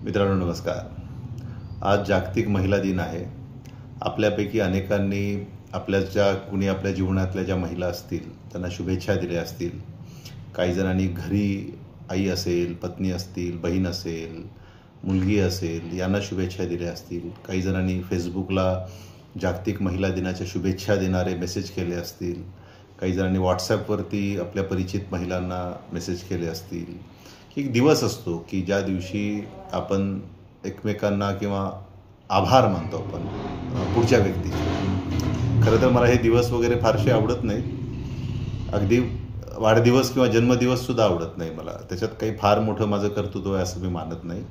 मित्रांनो नमस्कार. आज जागतिक महिला दिन आहे. आपल्यापैकी अनेकांनी कुणी आपल्या जीवनातल्या ज्या महिला असतील त्यांना शुभेच्छा दिल्या असतील. काही जणांनी घरी आई असेल, पत्नी असतील, बहीण असेल, मुलगी असेल यांना शुभेच्छा दिल्या असतील. काही जणांनी फेसबुकला जागतिक महिला दिनाच्या शुभेच्छा देणारे मेसेज केले असतील. काही जणांनी व्हॉट्सॲपवरती आपल्या परिचित महिलांना मेसेज केले असतील. एक दिवस असतो की ज्या दिवशी आपण एकमेकांना किंवा आभार मानतो आपण पुढच्या व्यक्तीचे. खरं तर मला हे दिवस वगैरे फारसे आवडत नाही. अगदी वाढदिवस किंवा जन्मदिवससुद्धा आवडत नाही मला. त्याच्यात काही फार मोठं माझं कर्तृत्व आहे असं मी मानत नाही.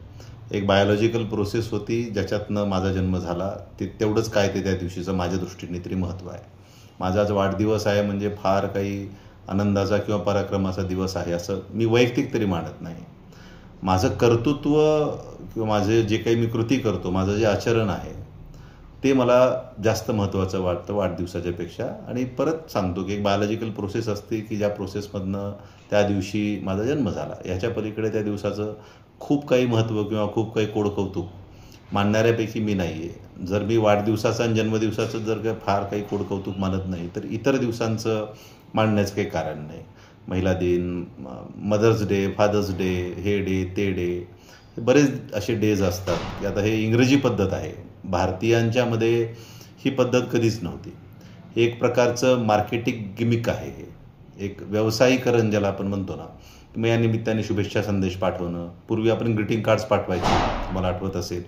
एक बायोलॉजिकल प्रोसेस होती ज्याच्यातनं माझा जन्म झाला. तेवढंच काय ते त्या दिवशीचं माझ्या दृष्टीने तरी महत्त्व आहे. माझा आज वाढदिवस आहे म्हणजे फार काही आनंदाचा किंवा पराक्रमाचा दिवस आहे असं मी वैयक्तिक तरी मानत नाही. माझं कर्तृत्व किंवा माझे जे काही मी कृती करतो, माझं जे आचरण आहे ते मला जास्त महत्त्वाचं वाटतं वाढदिवसाच्या पेक्षा. आणि परत सांगतो की एक बायोलॉजिकल प्रोसेस असते की ज्या प्रोसेसमधनं त्या दिवशी माझा जन्म झाला. ह्याच्या पलीकडे त्या दिवसाचं खूप काही महत्त्व किंवा खूप काही कोडकौतुक मानणाऱ्यापैकी मी नाही आहे. जर मी वाढदिवसाचं आणि जन्मदिवसाचं जर काही फार काही कोडकौतुक मानत नाही तर इतर दिवसांचं मानण्याचं काही कारण नाही. महिला दिन, मदर्स डे, फादर्स डे, हे डे ते डे, हे बरेच असे डेज असतात की आता हे इंग्रजी पद्धत आहे. भारतीयांच्यामध्ये ही पद्धत कधीच नव्हती. एक प्रकारचं मार्केटिंग गिमिक आहे. हे एक व्यावसायिकरण ज्याला आपण म्हणतो ना. मग या निमित्ताने शुभेच्छा संदेश पाठवणं. पूर्वी आपण ग्रीटिंग कार्ड्स पाठवायचो, मला आठवत असेल.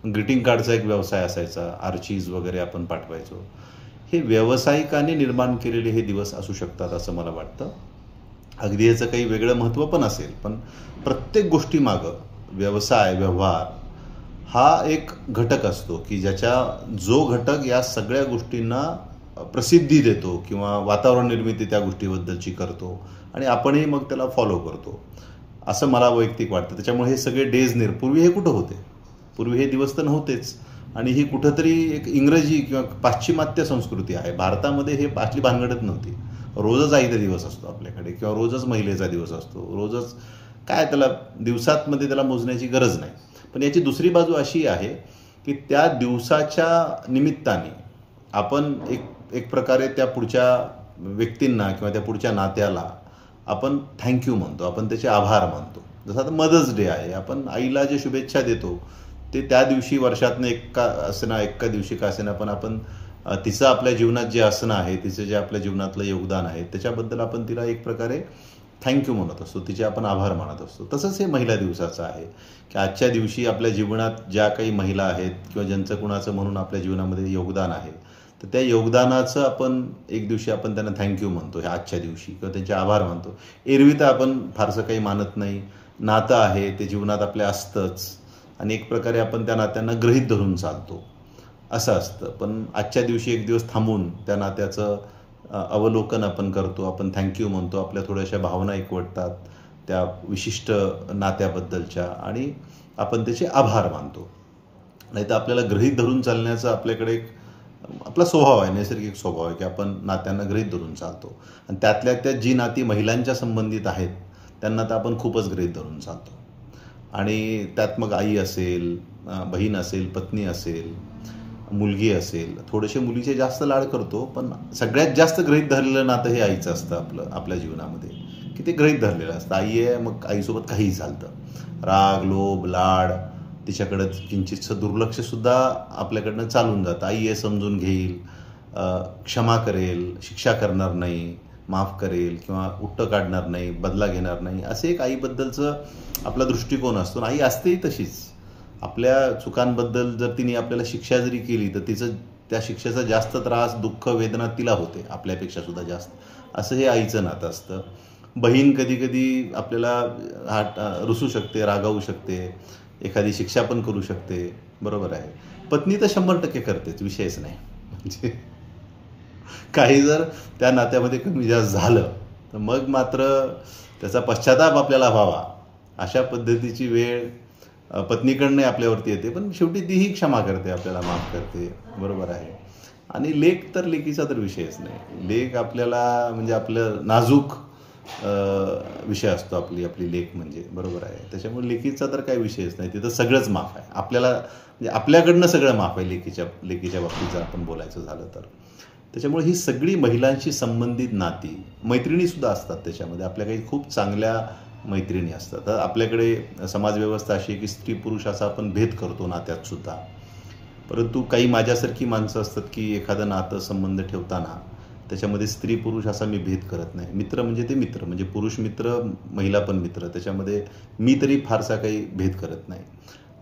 ग्रीटिंग कार्डचा एक व्यवसाय असायचा. आर्चीज वगैरे आपण पाठवायचो. हे व्यावसायिकांनी निर्माण केलेले हे दिवस असू शकतात असं मला वाटतं. अगदी याचं काही वेगळं महत्त्व पण असेल, पण प्रत्येक गोष्टीमागं व्यवसाय, व्यवहार हा एक घटक असतो की जो घटक या सगळ्या गोष्टींना प्रसिद्धी देतो किंवा वातावरण निर्मिती त्या गोष्टीबद्दलची करतो आणि आपणही मग त्याला फॉलो करतो असं मला वैयक्तिक वाटतं. त्याच्यामुळे हे सगळे डेज पूर्वी हे कुठं होते? पूर्वी हे दिवस तर नव्हतेच. आणि ही कुठंतरी एक इंग्रजी किंवा पाश्चिमात्य संस्कृती आहे. भारतामध्ये हे पाचली भानगडत नव्हती. रोजच आईचा दिवस असतो आपल्याकडे किंवा रोजच महिलेचा दिवस असतो. रोजच काय त्याला दिवसांमध्ये त्याला मोजण्याची गरज नाही. पण याची दुसरी बाजू अशी आहे की त्या दिवसाच्या निमित्ताने आपण एक प्रकारे त्या पुढच्या व्यक्तींना किंवा त्या पुढच्या नात्याला आपण थँक्यू म्हणतो, आपण त्याचे आभार मानतो. जसं आता मदर्स डे आहे, आपण आईला जे शुभेच्छा देतो ते त्या दिवशी वर्षातनं एका दिवशी का असेना पण आपण तिचं आपल्या जीवनात जे असणं आहे, तिचं जे आपल्या जीवनातलं योगदान आहे त्याच्याबद्दल आपण तिला एक प्रकारे थँक्यू म्हणत असतो, तिचे आपण आभार मानत असतो. तसंच हे महिला दिवसाचं आहे की आजच्या दिवशी आपल्या जीवनात ज्या काही महिला आहेत किंवा ज्यांचं कुणाचं म्हणून आपल्या जीवनामध्ये योगदान आहे तर त्या योगदानाचं आपण एक दिवशी आपण त्यांना थँक्यू म्हणतो ह्या आजच्या दिवशी किंवा त्यांचे आभार मानतो. एरवी तर आपण फारसं काही मानत नाही. नातं आहे ते जीवनात आपल्या असतंच आणि एक प्रकारे आपण त्या नात्यांना गृहीत धरून चालतो असं असतं. पण आजच्या दिवशी एक दिवस थांबून त्या नात्याचं अवलोकन आपण करतो, आपण थँक्यू म्हणतो, आपल्या थोड्याशा भावना एकवटतात त्या विशिष्ट नात्याबद्दलच्या आणि आपण त्याचे आभार मानतो. नाही तर आपल्याला गृहीत धरून चालण्याचा आपल्याकडे एक आपला स्वभाव आहे, नैसर्गिक स्वभाव आहे की आपण नात्यांना गृहीत धरून चालतो. आणि त्यातल्या त्यात जी नाती महिलांच्या संबंधित आहेत त्यांना तर आपण खूपच गृहीत धरून चालतो. आणि त्यात मग आई असेल, बहीण असेल, पत्नी असेल, मुलगी असेल. थोडेसे मुलीचे जास्त लाड करतो, पण सगळ्यात जास्त गृहीत धरलेलं नातं हे आईचं असतं आपल्या जीवनामध्ये की ते गृहीत धरलेलं असतं. आई आहे मग आईसोबत काहीही चालतं. राग, लोभ, लाड, तिच्याकडं किंचितचं दुर्लक्षसुद्धा आपल्याकडनं चालून जातं. आई आहे समजून घेईल, क्षमा करेल, शिक्षा करणार नाही, माफ करेल किंवा उट्टं काढणार नाही, बदला घेणार नाही, असे एक आईबद्दलचं आपला दृष्टिकोन असतो. आई असतेही तशीच. आपल्या चुकांबद्दल जर तिने आपल्याला शिक्षा जरी केली तर तिचं त्या शिक्षेचा जास्त त्रास, दुःख, वेदना तिला होते आपल्यापेक्षा सुद्धा जास्त. असं हे आईचं नातं असतं. बहीण कधी कधी आपल्याला रुसू शकते, रागावू शकते, एखादी शिक्षा पण करू शकते, बरोबर आहे. पत्नी तर 100% करतेच, विषयच नाही. म्हणजे काही जर त्या नात्यामध्ये कमी जास्त झालं तर मग मात्र त्याचा पश्चाताप आपल्याला व्हावा अशा पद्धतीची वेळ पत्नीकडनं आपल्यावरती येते. पण शेवटी तीही क्षमा करते, आपल्याला माफ करते, बरोबर आहे. आणि लेक तर लेकीचा तर विषयच नाही. लेक आपल्याला म्हणजे आपलं नाजूक विषय असतो आपली लेक म्हणजे, बरोबर आहे. त्याच्यामुळे लेकीचा तर काही विषयच नाही, तिथं सगळंच माफ आहे आपल्याला, म्हणजे आपल्याकडनं सगळं माफ आहे लेकीच्या बाबतीत जर आपण बोलायचं झालं तर. त्याच्यामुळे ही सगळी महिलांशी संबंधित नाती, मैत्रिणीसुद्धा असतात त्याच्यामध्ये. आपल्या काही खूप चांगल्या मैत्रिणी असतात. तर आपल्याकडे समाजव्यवस्था अशी आहे की स्त्री पुरुष असा आपण भेद करतो नात्यात सुद्धा. परंतु काही माझ्यासारखी माणसं असतात की एखादं नातं संबंध ठेवताना त्याच्यामध्ये स्त्री पुरुष असा मी भेद करत नाही. मित्र म्हणजे ते मित्र, म्हणजे पुरुष मित्र, महिला पण मित्र, त्याच्यामध्ये मी तरी फारसा काही भेद करत नाही.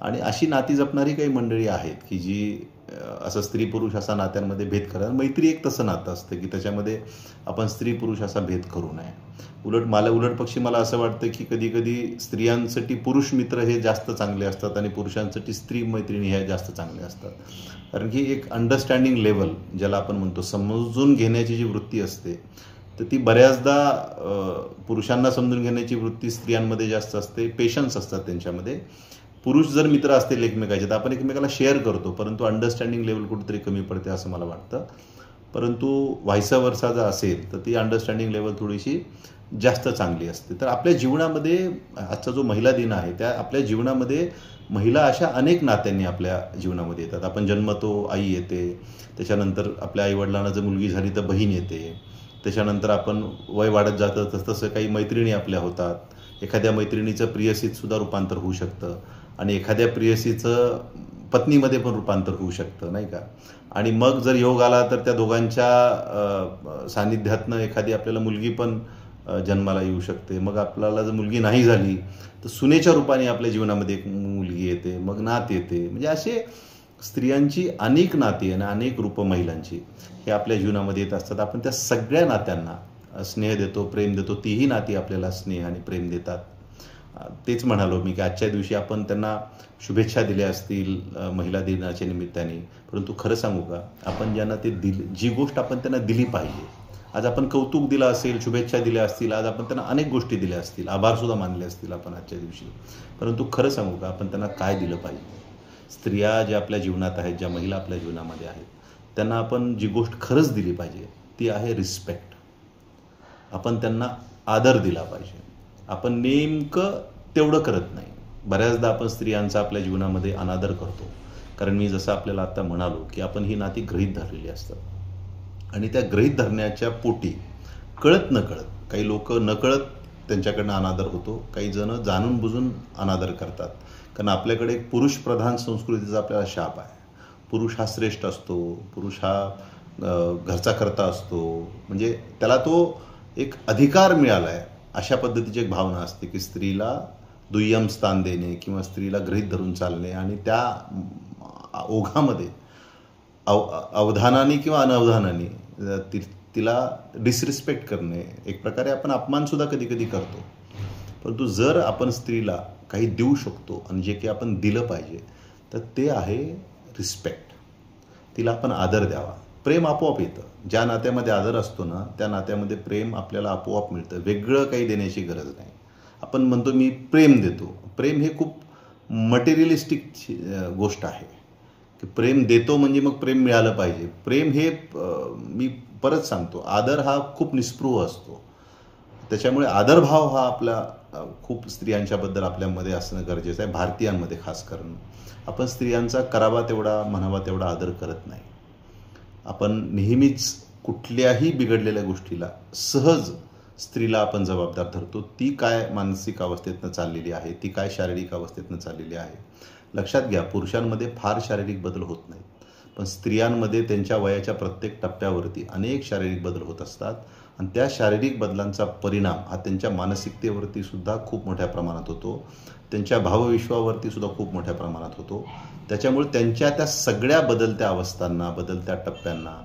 आणि अशी नाती जपणारी काही मंडळी आहेत की जी असं स्त्री पुरुष असा नात्यांमध्ये भेद करतात. मैत्री एक तसं नातं असतं की त्याच्यामध्ये आपण स्त्री पुरुष असा भेद करू नये. उलट पक्षी मला असं वाटतं की कधी कधी स्त्रियांसाठी पुरुष मित्र हे जास्त चांगले असतात आणि पुरुषांसाठी स्त्री मैत्रिणी ह्या जास्त चांगल्या असतात. कारण की एक अंडरस्टँडिंग लेवल ज्याला आपण म्हणतो, समजून घेण्याची जी वृत्ती असते, तर ती बऱ्याचदा पुरुषांना समजून घेण्याची वृत्ती स्त्रियांमध्ये जास्त असते. पेशन्स असतात त्यांच्यामध्ये. पुरुष जर मित्र असतील एकमेकाचे तर आपण एकमेकाला शेअर करतो, परंतु अंडरस्टँडिंग लेवल कुठेतरी कमी पडते असं मला वाटतं. परंतु व्हायस वर्सा जर असेल तर ती अंडरस्टँडिंग लेवल थोडीशी जास्त चांगली असते. तर आपल्या जीवनामध्ये आजचा जो महिला दिन आहे, त्या आपल्या जीवनामध्ये महिला अशा अनेक नात्यांनी आपल्या जीवनामध्ये येतात. आपण जन्मतो, आई येते, त्याच्यानंतर आपल्या आईवडिलांना जर मुलगी झाली तर बहीण येते, त्याच्यानंतर आपण वय वाढत जातं तसं काही मैत्रिणी आपल्या होतात. एखाद्या मैत्रिणीचं प्रियसीतसुद्धा रूपांतर होऊ शकतं आणि एखाद्या प्रियसीचं पत्नीमध्ये पण रूपांतर होऊ शकतं, नाही का. आणि मग जर योग आला तर त्या दोघांच्या सान्निध्यातनं एखादी आपल्याला मुलगी पण जन्माला येऊ शकते. मग आपल्याला जर मुलगी नाही झाली तर सुनेच्या रूपाने आपल्या जीवनामध्ये एक मुलगी येते, मग नात येते. म्हणजे असे स्त्रियांची अनेक नाती आणि अनेक रूपं महिलांची हे आपल्या जीवनामध्ये येत असतात. आपण त्या सगळ्या नात्यांना स्नेह देतो, प्रेम देतो. तीही नाती आपल्याला स्नेह आणि प्रेम देतात. तेच म्हणालो मी की आजच्या दिवशी आपण त्यांना शुभेच्छा दिल्या असतील महिला दिनाच्या निमित्ताने, परंतु खरं सांगू का, आपण ज्यांना ते जी गोष्ट आपण त्यांना दिली पाहिजे, आज आपण कौतुक दिलं असेल, शुभेच्छा दिल्या असतील, आज आपण त्यांना अनेक गोष्टी दिल्या असतील, आभारसुद्धा मानले असतील आपण आजच्या दिवशी, परंतु खरं सांगू का, आपण त्यांना काय दिलं पाहिजे. स्त्रिया ज्या आपल्या जीवनात आहेत, ज्या महिला आपल्या जीवनामध्ये आहेत, त्यांना आपण जी गोष्ट खरंच दिली पाहिजे ती आहे रिस्पेक्ट. आपण त्यांना आदर दिला पाहिजे. आपण नेमकं तेवढं करत नाही. बऱ्याचदा आपण स्त्रियांचा आपल्या जीवनामध्ये अनादर करतो. कारण मी जसं आपल्याला आता म्हणालो की आपण ही नाती गृहीत धरलेली असतात आणि त्या गृहीत धरण्याच्या पोटी कळत नकळत काही लोक नकळत त्यांच्याकडनं अनादर होतो. काही जण जाणून बुजून अनादर करतात. कारण आपल्याकडे एक पुरुष प्रधान संस्कृतीचा आपल्याला शाप आहे. पुरुष हा श्रेष्ठ असतो, पुरुष हा घरचा करता असतो, म्हणजे त्याला तो एक अधिकार मिळाला आहे अशा पद्धतीची एक भावना असते की स्त्रीला दुय्यम स्थान देणे किंवा स्त्रीला गृहीत धरून चालणे आणि त्या ओघामध्ये अवधानाने किंवा अनवधानाने तिला डिसरिस्पेक्ट करणे, एक प्रकारे आपण अपमानसुद्धा कधी कधी करतो. परंतु जर आपण स्त्रीला काही देऊ शकतो आणि जे काही आपण दिलं पाहिजे तर ते आहे रिस्पेक्ट. तिला आपण आदर द्यावा. प्रेम आपोआप येतं. ज्या नात्यामध्ये आदर असतो ना, त्या नात्यामध्ये प्रेम आपल्याला आपोआप मिळतं. वेगळं काही देण्याची गरज नाही. आपण म्हणतो मी प्रेम देतो. प्रेम हे खूप मटेरियलिस्टिक गोष्ट आहे की प्रेम देतो म्हणजे मग प्रेम मिळालं पाहिजे. प्रेम हे मी परत सांगतो, आदर हा खूप निस्पृह असतो. त्याच्यामुळे आदरभाव हा आपला खूप स्त्रियांच्याबद्दल आपल्यामध्ये असणं गरजेचं आहे. भारतीयांमध्ये खास करून आपण स्त्रियांचा करावा तेवढा, म्हणावा तेवढा आदर करत नाही. आपण नेहमीच कुठल्याही बिघडलेल्या गोष्टीला सहज स्त्रीला आपण जबाबदार धरतो. ती काय मानसिक अवस्थेतनं चाललेली आहे, ती काय शारीरिक अवस्थेतनं चाललेली आहे. लक्षात घ्या, पुरुषांमध्ये फार शारीरिक बदल होत नाहीत, पण स्त्रियांमध्ये त्यांच्या वयाच्या प्रत्येक टप्प्यावरती अनेक शारीरिक बदल होत असतात आणि त्या शारीरिक बदलांचा परिणाम हा त्यांच्या मानसिकतेवरती सुद्धा खूप मोठ्या प्रमाणात होतो. त्यांच्या भावविश्वावरती सुद्धा खूप मोठ्या प्रमाणात होतो. त्याच्यामुळे त्यांच्या त्या सगळ्या बदलत्या अवस्थांना, बदलत्या टप्प्यांना,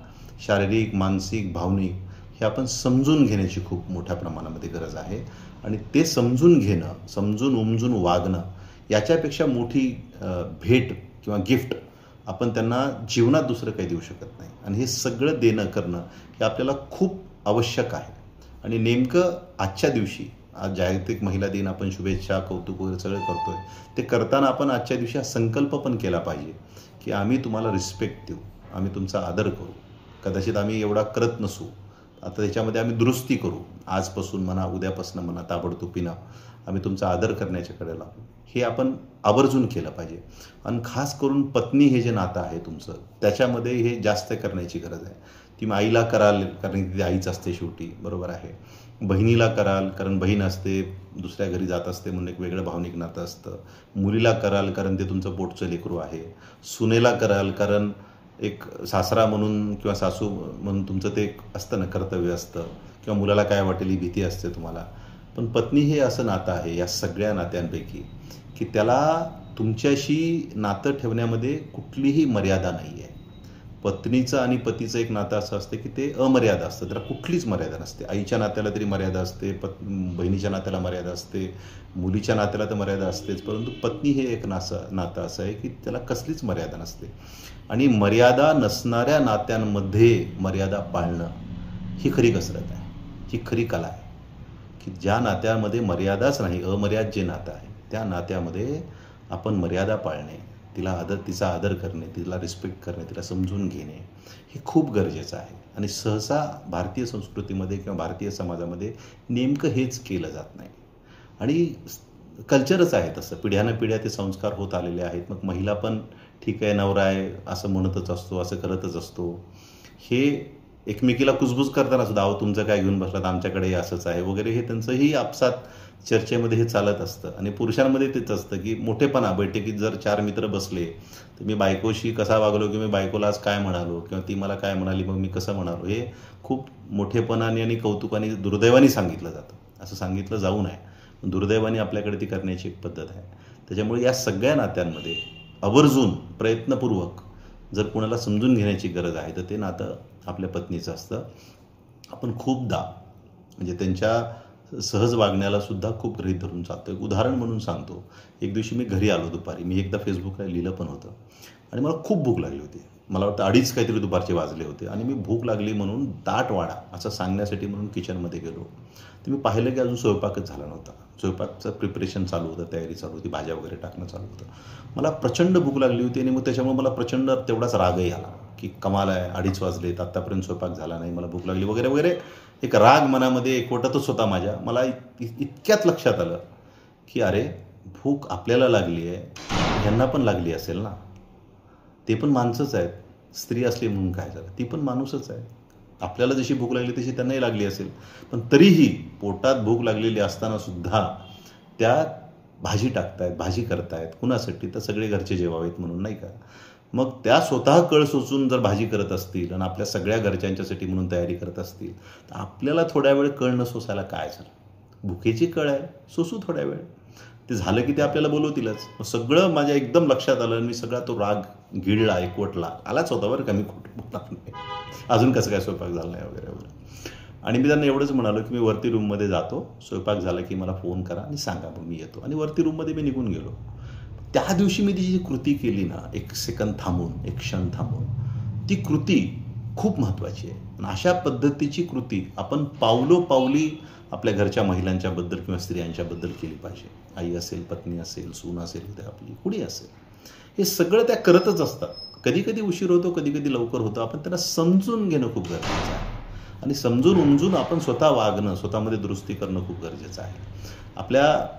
शारीरिक, मानसिक, भावनिक, हे आपण समजून घेण्याची खूप मोठ्या प्रमाणामध्ये गरज आहे. आणि ते समजून घेणं, समजून उमजून वागणं, याच्यापेक्षा मोठी भेट किंवा गिफ्ट आपण त्यांना जीवनात दुसरं काही देऊ शकत नाही. आणि हे सगळं देणं करणं हे आपल्याला खूप आवश्यक आहे. आणि नेमकं आजच्या दिवशी, आज जागतिक महिला दिन, आपण शुभेच्छा, कौतुक वगैरे सगळं करतोय, ते करताना आपण आजच्या दिवशी हा संकल्प पण केला पाहिजे की आम्ही तुम्हाला रिस्पेक्ट देऊ, आम्ही तुमचा आदर करू. कदाचित आम्ही एवढा करत नसू, आता त्याच्यामध्ये आम्ही दुरुस्ती करू, आजपासून म्हणा, उद्यापासून म्हणा, ताबडतोबीनं आम्ही तुमचा आदर करण्याच्या कडे लागू, हे आपण आवर्जून केलं पाहिजे. आणि खास करून पत्नी हे जे नातं आहे तुमचं, त्याच्यामध्ये हे जास्त करण्याची गरज आहे. ती आईला कराल कारण ती आईच असते शेवटी, बरोबर आहे. बहिणीला कराल कारण बहीण असते, दुसऱ्या घरी जात असते म्हणून एक वेगळं भावनिक नातं असतं. मुलीला कराल कारण ते तुमचं पोटचं लेकरू आहे. सुनेला कराल कारण एक सासरा म्हणून किंवा सासू म्हणून तुमचं ते एक असतं ना, कर्तव्य असतं, किंवा मुलाला काय वाटेल ही भीती असते तुम्हाला. पण पत्नी हे असं नातं आहे या सगळ्या नात्यांपैकी की त्याला तुमच्याशी नातं ठेवण्यामध्ये कुठलीही मर्यादा नाही आहे. पत्नीचं आणि पतीचं एक नातं असं असतं की ते अमर्यादा असतं, त्याला कुठलीच मर्यादा नसते. आईच्या नात्याला तरी मर्यादा असते, बहिणीच्या नात्याला मर्यादा असते, मुलीच्या नात्याला तर मर्यादा असतेच, परंतु पत्नी हे एक नातं असं आहे की त्याला कसलीच मर्यादा नसते. आणि मर्यादा नसणाऱ्या नात्यांमध्ये मर्यादा पाळणं ही खरी कसरत आहे, ही खरी कला आहे. की ज्या नात्यामध्ये मर्यादाच नाही, अमर्याद जे नातं आहे, त्या नात्यामध्ये आपण मर्यादा पाळणे, तिचा आदर करणे, तिला रिस्पेक्ट करणे, तिला समजून घेणे हे खूप गरजेचं आहे. आणि सहसा भारतीय संस्कृतीमध्ये किंवा भारतीय समाजामध्ये नेमकं हेच केलं जात नाही. आणि कल्चरच आहे तसं, पिढ्यानपिढ्या ते संस्कार होत आलेले आहेत. मग महिला पण ठीक आहे, नवरा आहे असं म्हणतच असतो, असं करतच असतो. हे एकमेकीला कुजबुज करताना सुद्धा, अहो तुमचं काय घेऊन बसलात, आमच्याकडे असंच आहे वगैरे, हे त्यांचंही आपसात चर्चेमध्ये हे चालत असतं. आणि पुरुषांमध्ये तेच असतं की मोठेपणा, बैठकीत जर 4 मित्र बसले तर मी बायकोशी कसा वागलो, किंवा मी बायकोला आज काय म्हणालो, किंवा ती मला काय म्हणाली मग मी कसं म्हणालो, हे खूप मोठेपणाने आणि कौतुकाने दुर्दैवाने सांगितलं जातं. असं सांगितलं जाऊ नये, पण दुर्दैवाने आपल्याकडे ती करण्याची एक पद्धत आहे. त्याच्यामुळे या सगळ्या नात्यांमध्ये आवर्जून प्रयत्नपूर्वक जर कुणाला समजून घेण्याची गरज आहे तर ते नातं आपल्या पत्नीचं असतं. आपण खूपदा म्हणजे त्यांच्या सहज वागण्याला सुद्धा खूप गृहीत धरून चालतो. एक उदाहरण म्हणून सांगतो. एक दिवशी मी घरी आलो दुपारी, मी एकदा फेसबुकला लिहिलं पण होतं, आणि मला खूप भूक लागली होती. मला वाटतं 2:30 काहीतरी दुपारचे वाजले होते, आणि मी भूक लागली म्हणून दाट वाडा असं सांगण्यासाठी म्हणून किचनमध्ये गेलो. तर मी पाहिलं की अजून स्वयंपाकच झाला नव्हता. स्वयंपाकचं प्रिपरेशन चालू होतं, तयारी चालू होती, भाज्या वगैरे टाकणं चालू होतं. मला प्रचंड भूक लागली होती, आणि मग त्याच्यामुळे मला प्रचंड तेवढाच रागही आला की कमाल आहे, 2:30 वाजलेत, आत्तापर्यंत स्वयंपाक झाला नाही, मला भूक लागली वगैरे वगैरे. एक राग मनामध्ये एकवटतच होता माझ्या. मला इतक्यात लक्षात आलं की अरे, भूक आपल्याला लागली आहे, ह्यांना पण लागली असेल ना, ते पण माणसंच आहेत. स्त्री असली म्हणून काय झालं, ती पण माणूसच आहे. आपल्याला जशी भूक लागली तशी त्यांनाही लागली असेल, पण तरीही पोटात भूक लागलेली असताना सुद्धा त्या भाजी टाकतायत, भाजी करतायत. कुणासाठी? तर सगळे घरचे जेवावेत म्हणून, नाही का. मग त्या स्वतः कळ सोसून जर भाजी करत असतील आणि आपल्या सगळ्या घरच्यांच्यासाठी म्हणून तयारी करत असतील, तर आपल्याला थोड्या वेळ कळ न सोसायला काय झालं. भुकेची कळ आहे, सोसू थोड्या वेळ. ते झालं की ते आपल्याला बोलवतीलच. मग सगळं माझ्या एकदम लक्षात आलं, आणि मी सगळा तो राग गिळला, एकवटला. आलाच होता बरं का, मी खोटं बोलणार नाही. अजून कसं काय स्वयंपाक झाला नाही वगैरे वगैरे. आणि मी त्यांना एवढंच म्हणालो की मी वरती रूममध्ये जातो, स्वयंपाक झाला की मला फोन करा आणि सांगा, मग मी येतो. आणि वरती रूममध्ये मी निघून गेलो. त्या दिवशी मी ती जी कृती केली ना, एक सेकंद थांबून, एक क्षण थांबून, ती कृती खूप महत्त्वाची आहे. आणि अशा पद्धतीची कृती आपण पावलोपावली आपल्या घरच्या महिलांच्याबद्दल किंवा स्त्रियांच्याबद्दल केली पाहिजे. आई असेल, पत्नी असेल, सून असेल, उद्या आपली कुणी असेल, हे सगळं त्या करतच असतात. कधी कधी उशीर होतो, कधी कधी लवकर होतो. आपण त्यांना समजून घेणं खूप गरजेचं आहे, आणि समजून उमजून आपण स्वतः वागणं, स्वतःमध्ये दुरुस्ती करणं खूप गरजेचं आहे. आपल्या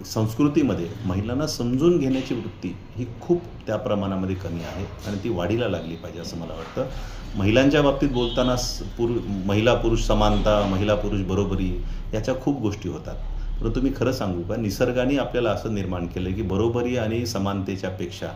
संस्कृतीमध्ये महिलांना समजून घेण्याची वृत्ती ही खूप त्या प्रमाणामध्ये कमी आहे, आणि ती वाढीला लागली पाहिजे असं मला वाटतं. महिलांच्या बाबतीत बोलताना महिला पुरुष समानता, महिला पुरुष बरोबरी, याच्या खूप गोष्टी होतात. परंतु मी खरं सांगू का, निसर्गाने आपल्याला असं निर्माण केलं की बरोबरी आणि समानतेच्या पेक्षा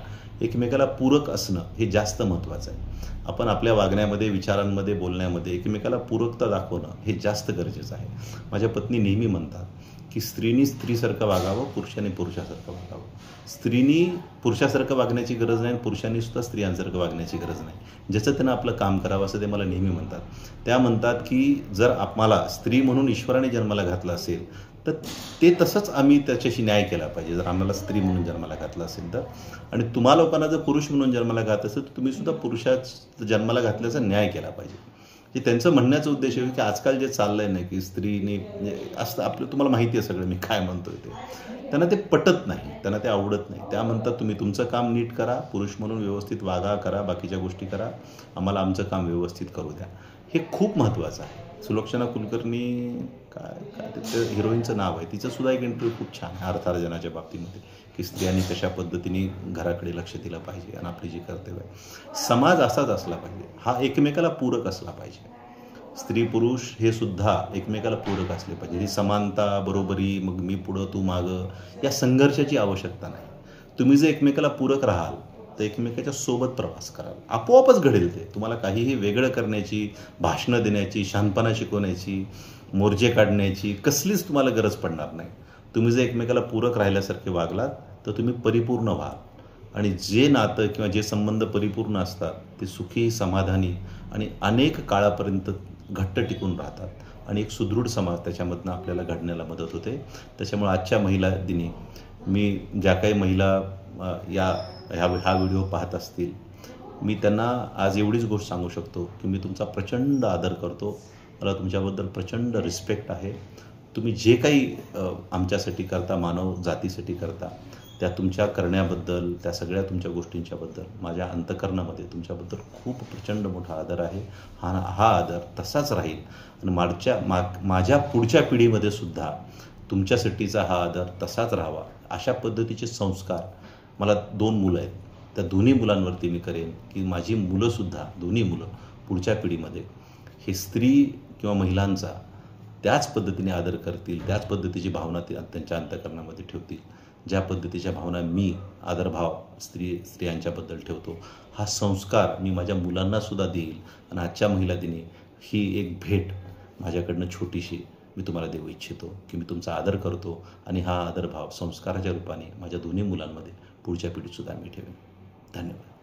एकमेकाला पूरक असणं हे जास्त महत्त्वाचं आहे. आपण आपल्या वागण्यामध्ये, विचारांमध्ये, बोलण्यामध्ये एकमेकाला पूरकता दाखवणं हे जास्त गरजेचं आहे. माझ्या पत्नी नेहमी म्हणतात की स्त्रीनी स्त्रीसारखं वागावं, पुरुषाने पुरुषासारखं वागावं. स्त्रीनी पुरुषासारखं वागण्याची गरज नाही, पुरुषांनी सुद्धा स्त्रियांसारखं वागण्याची गरज नाही. ज्याचं त्यांना आपलं काम करावं असं ते मला नेहमी म्हणतात. त्या म्हणतात की जर आम्हाला स्त्री म्हणून ईश्वराने जन्माला घातलं असेल तर ते तसंच आम्ही त्याच्याशी न्याय केला पाहिजे, जर आम्हाला स्त्री म्हणून जन्माला घातलं असेल तर. आणि तुम्हा लोकांना जर पुरुष म्हणून जन्माला घातलं असेल तर तुम्ही सुद्धा पुरुषाच जन्माला घातल्याचा न्याय केला पाहिजे. हे त्यांचं म्हणण्याचा उद्देश आहे की आजकाल जे चाललंय ना की स्त्रीने म्हणजे असतं आपलं, तुम्हाला माहिती आहे सगळं मी काय म्हणतोय ते, त्यांना ते पटत नाही, त्यांना ते आवडत नाही. त्या म्हणतात तुम्ही तुमचं काम नीट करा, पुरुष म्हणून व्यवस्थित वागा, करा, बाकीच्या गोष्टी करा, आम्हाला आमचं काम व्यवस्थित करू द्या. हे खूप महत्त्वाचं आहे. सुलोचना कुलकर्णी काय काय त्याचं हिरोईनचं नाव आहे, तिचंसुद्धा एक इंटरव्ह्यू खूप छान आहे अर्थार्जनाच्या बाबतीमध्ये, की स्त्रियांनी कशा पद्धतीने घराकडे लक्ष दिलं पाहिजे आणि आपली जी कर्तव्य आहे. समाज असाच असला पाहिजे, हा एकमेकाला पूरक असला पाहिजे. स्त्री पुरुष हे सुद्धा एकमेकाला पूरक असले पाहिजे. ही समानता, बरोबरी, मग मी पुढं तू मागं, या संघर्षाची आवश्यकता नाही. तुम्ही जर एकमेकाला पूरक राहाल तर एकमेकाच्या सोबत प्रवास कराल, आपोआपच घडेल ते. तुम्हाला काहीही वेगळं करण्याची, भाषणं देण्याची, शहाणपणा शिकवण्याची, मोर्चे काढण्याची कसलीच तुम्हाला गरज पडणार नाही. तुम्ही जर एकमेकाला पूरक राहिल्यासारखे वागलात तर तुम्ही परिपूर्ण व्हाल. आणि जे नातं किंवा जे संबंध परिपूर्ण असतात ते सुखी, समाधानी आणि अनेक काळापर्यंत घट्ट टिकून राहतात आणि एक सुदृढ समाज त्याच्यामधनं आपल्याला घडण्याला मदत होते. त्याच्यामुळे आजच्या महिला दिनी मी ज्या काही महिला हा व्हिडिओ पाहत असतील, मी त्यांना आज एवढीच गोष्ट सांगू शकतो की मी तुमचा प्रचंड आदर करतो. मला तुमच्याबद्दल प्रचंड रिस्पेक्ट आहे. तुम्ही जे काही आमच्यासाठी करता, मानव जातीसाठी करता, त्या तुमच्या करण्याबद्दल, त्या सगळ्या तुमच्या गोष्टींच्याबद्दल माझ्या अंतःकरणामध्ये तुमच्याबद्दल खूप प्रचंड मोठा आदर आहे. हा आदर तसाच राहील आणि माझ्या पुढच्या पिढीमध्ये सुद्धा तुमच्यासाठीचा हा आदर तसाच राहावा. अशा पद्धतीचे संस्कार, मला 2 मुलं आहेत, त्या दोन्ही मुलांवरती मी करेन की माझी मुलंसुद्धा, दोन्ही मुलं पुढच्या पिढीमध्ये हे स्त्री किंवा महिलांचा त्याच पद्धतीने आदर करतील, त्याच पद्धतीची भावना ते त्यांच्या अंतःकरणामध्ये ठेवतील, ज्या पद्धतीच्या भावना मी आदरभाव स्त्रियांच्याबद्दल ठेवतो. हा संस्कार मी माझ्या मुलांनासुद्धा देईल. आणि आजच्या महिला दिनी ही एक भेट माझ्याकडनं छोटीशी मी तुम्हाला देऊ इच्छितो की मी तुमचा आदर करतो आणि हा आदरभाव संस्काराच्या रूपाने माझ्या दोन्ही मुलांमध्ये पुढच्या पिढीतसुद्धा मी ठेवेन. धन्यवाद.